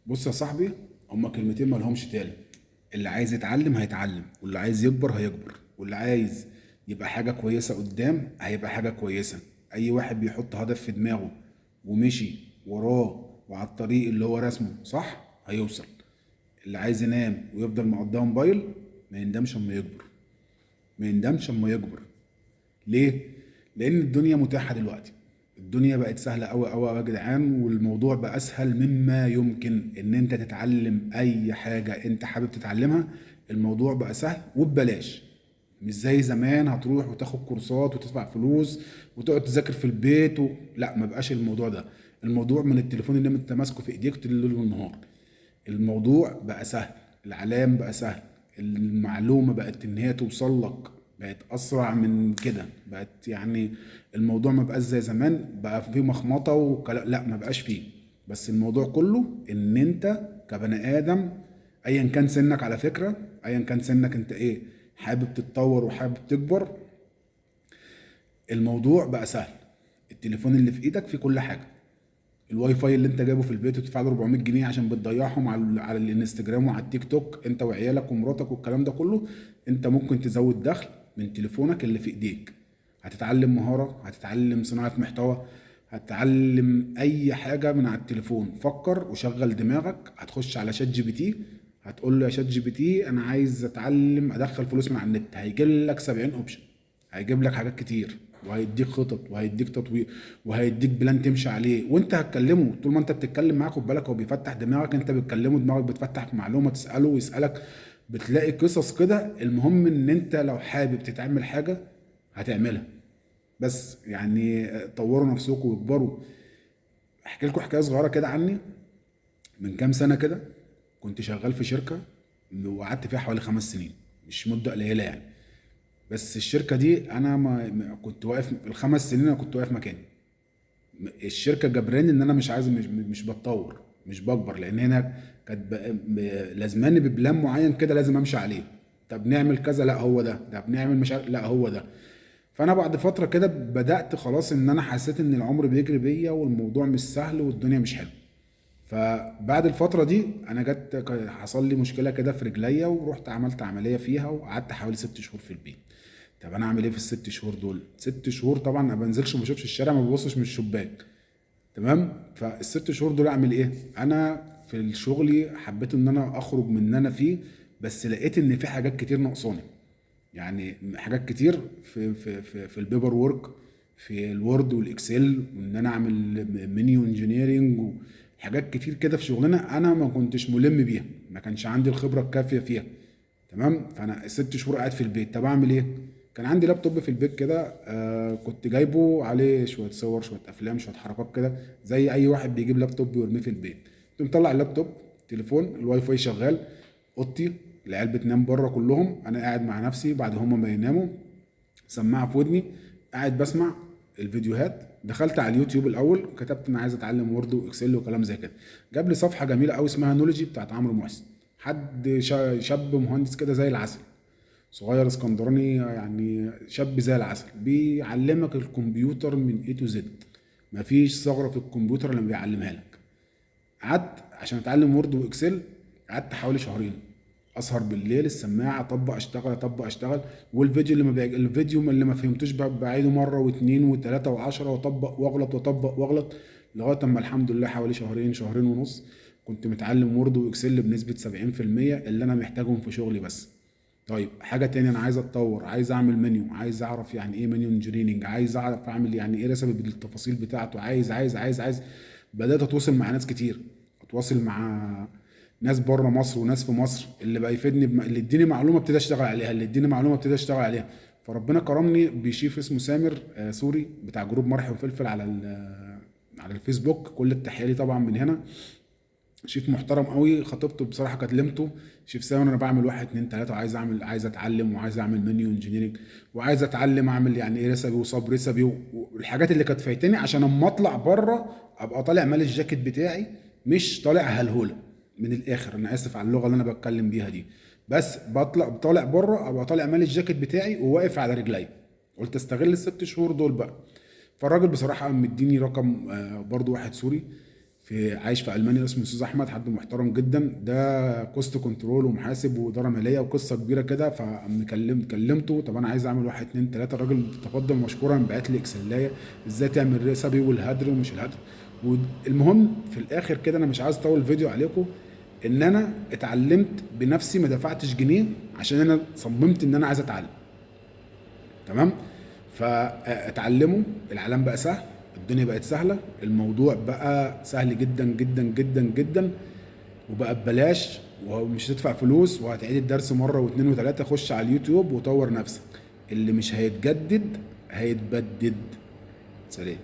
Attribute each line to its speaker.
Speaker 1: بص يا صاحبي، هما كلمتين مالهمش تالت. اللي عايز يتعلم هيتعلم، واللي عايز يكبر هيكبر، واللي عايز يبقى حاجة كويسة قدام هيبقى حاجة كويسة. أي واحد بيحط هدف في دماغه ومشي وراه وعلى الطريق اللي هو رسمه صح هيوصل. اللي عايز ينام ويفضل مقضيها موبايل ما يندمش اما يكبر، ما يندمش اما يكبر. ليه؟ لأن الدنيا متاحة دلوقتي. الدنيا بقت سهلة أوي أوي أوي يا جدعان، والموضوع بقى أسهل مما يمكن إن أنت تتعلم أي حاجة أنت حابب تتعلمها. الموضوع بقى سهل وببلاش. مش زي زمان هتروح وتاخد كورسات وتدفع فلوس وتقعد تذاكر في البيت لا، ما بقاش الموضوع ده. الموضوع من التليفون اللي انت ماسكه في ايديك طول الليل والنهار. الموضوع بقى سهل، العلام بقى سهل، المعلومة بقت ان هي توصل لك بقت اسرع من كده، بقت يعني الموضوع ما بقاش زي زمان بقى فيه مخمطة لا ما بقاش فيه. بس الموضوع كله ان انت كبني ادم، ايا كان سنك على فكرة، ايا كان سنك انت ايه، حابب تتطور وحابب تكبر، الموضوع بقى سهل. التليفون اللي في ايدك فيه كل حاجة. الواي فاي اللي انت جايبه في البيت وتدفع له 400 جنيه عشان بتضيعهم على الانستجرام وعلى التيك توك انت وعيالك ومراتك والكلام ده كله، انت ممكن تزود دخل من تليفونك اللي في ايديك. هتتعلم مهارة، هتتعلم صناعة محتوى، هتتعلم اي حاجة من على التليفون. فكر وشغل دماغك. هتخش على شات جي بي تي، هتقول له يا شات جي بي تي انا عايز اتعلم ادخل فلوس من على النت، هيجيب لك 70 اوبشن. هيجيب لك حاجات كتير وهيديك خطط وهيديك تطوير وهيديك بلان تمشي عليه. وانت هتكلمه طول ما انت بتتكلم معاه، خد بالك هو بيفتح دماغك، انت بتكلمه دماغك بتفتح معلومه، تساله ويسالك، بتلاقي قصص كده. المهم ان انت لو حابب تتعمل حاجه هتعملها. بس يعني طوروا نفسكم واكبروا. احكي لكم حكايه صغيره كده عني. من كام سنه كده كنت شغال في شركه وقعدت فيها حوالي 5 سنين، مش مده قليله يعني. بس الشركه دي انا كنت واقف ال5 سنين، انا كنت واقف مكاني. الشركه جبراني ان انا مش عايز، مش بتطور، مش بكبر، لان هنا كانت لازماني ببلان معين كده لازم امشي عليه. طب نعمل كذا، لا هو ده. طب نعمل مش عارف، لا هو ده. فانا بعد فتره كده بدات خلاص ان انا حسيت ان العمر بيجري بيا والموضوع مش سهل والدنيا مش حلوه. فبعد الفتره دي انا حصل لي مشكله كده في رجليا ورحت عملت عمليه فيها وقعدت حوالي 6 شهور في البيت. طب انا اعمل ايه في ال6 شهور دول؟ 6 شهور طبعا ما بنزلش وما بشوفش الشارع، ما ببصش من الشباك. تمام. فال6 شهور دول اعمل ايه؟ انا في الشغل حبيت ان انا اخرج من اللي انا فيه، بس لقيت ان في حاجات كتير ناقصاني. يعني حاجات كتير في البيبر وورك، في الوورد والاكسل، وان انا اعمل منيو انجينيرنج وحاجات كتير كده في شغلنا انا ما كنتش ملم بيها، ما كانش عندي الخبره الكافيه فيها. تمام. فانا ال6 شهور قاعد في البيت، طب اعمل ايه؟ كان عندي لابتوب في البيت كده، كنت جايبه عليه شويه صور شويه افلام شويه حركات كده، زي اي واحد بيجيب لابتوب ويرميه في البيت. كنت مطلع اللابتوب، تليفون، الواي فاي شغال، اوضتي، العيال بتنام بره كلهم، انا قاعد مع نفسي بعد هما ما يناموا، سماعه في ودني، قاعد بسمع الفيديوهات. دخلت على اليوتيوب الاول، كتبت انا عايز اتعلم وورد واكسل وكلام زي كده، جاب لي صفحه جميله قوي اسمها نولوجي بتاعت عمرو محسن. حد شاب مهندس كده زي العسل، صغير اسكندراني يعني، شاب زي العسل، بيعلمك الكمبيوتر من اي تو زد. مفيش ثغره في الكمبيوتر لما بيعلمها لك. قعدت عشان اتعلم وورد واكسل، قعدت حوالي شهرين، اسهر بالليل السماعه، اطبق اشتغل اطبق اشتغل. والفيديو اللي ما الفيديو اللي ما فهمتوش بعيده مره واثنين وثلاثه وعشرة، واطبق واغلط واطبق واغلط، لغايه اما الحمد لله حوالي شهرين شهرين ونص كنت متعلم وورد واكسل بنسبه 70% اللي انا محتاجهم في شغلي بس. طيب حاجه تانية، انا عايز اتطور، عايز اعمل منيو، عايز اعرف يعني ايه منيو انجينيرنج، عايز اعرف اعمل يعني ايه رسم بالتفاصيل بتاعته، عايز. بدات اتواصل مع ناس كتير، اتواصل مع ناس بره مصر وناس في مصر. اللي بقى يفيدني اللي اديني معلومه ابتدي اشتغل عليها، اللي اديني معلومه ابتدي اشتغل عليها. فربنا كرمني بشيف اسمه سامر، سوري، بتاع جروب مرح وفلفل على على الفيسبوك. كل التحيه لي طبعا من هنا. شيف محترم قوي، خطيبته بصراحه كلمته، شيف سامر انا بعمل واحد اتنين تلاته، وعايز اعمل، عايز اتعلم، وعايز اعمل منيو انجينيرنج، وعايز اتعلم اعمل يعني ايه ريسبي وصاب ريسبي والحاجات اللي كانت فايتاني، عشان اما اطلع بره ابقى طالع مال الجاكيت بتاعي، مش طالع هلهوله. من الاخر انا اسف على اللغه اللي انا بتكلم بيها دي، بس بطلع طالع بره ابقى طالع مال الجاكيت بتاعي وواقف على رجلي. قلت استغل ال6 شهور دول بقى. فالراجل بصراحه مديني رقم، برضو واحد سوري عايش في المانيا، اسمه استاذ احمد، حد محترم جدا، ده كوست كنترول ومحاسب واداره ماليه وقصه كبيره كده. كلمته، طب انا عايز اعمل واحد اتنين تلاته. الراجل تفضل مشكورا، بعت لي اكسلايه ازاي تعمل ريسبي والهدر ومش الهدر. والمهم في الاخر كده، انا مش عايز اطول الفيديو عليكم، ان انا اتعلمت بنفسي، ما دفعتش جنيه، عشان انا صممت ان انا عايز اتعلم. تمام. فاتعلموا، العالم بقى سهل، الدنيا بقت سهله، الموضوع بقى سهل جدا جدا جدا جدا، وبقى ببلاش، ومش هتدفع فلوس، وهتعيد الدرس مره واثنين وثلاثه. خش على اليوتيوب وطور نفسك، اللي مش هيتجدد هيتبدد. سلام.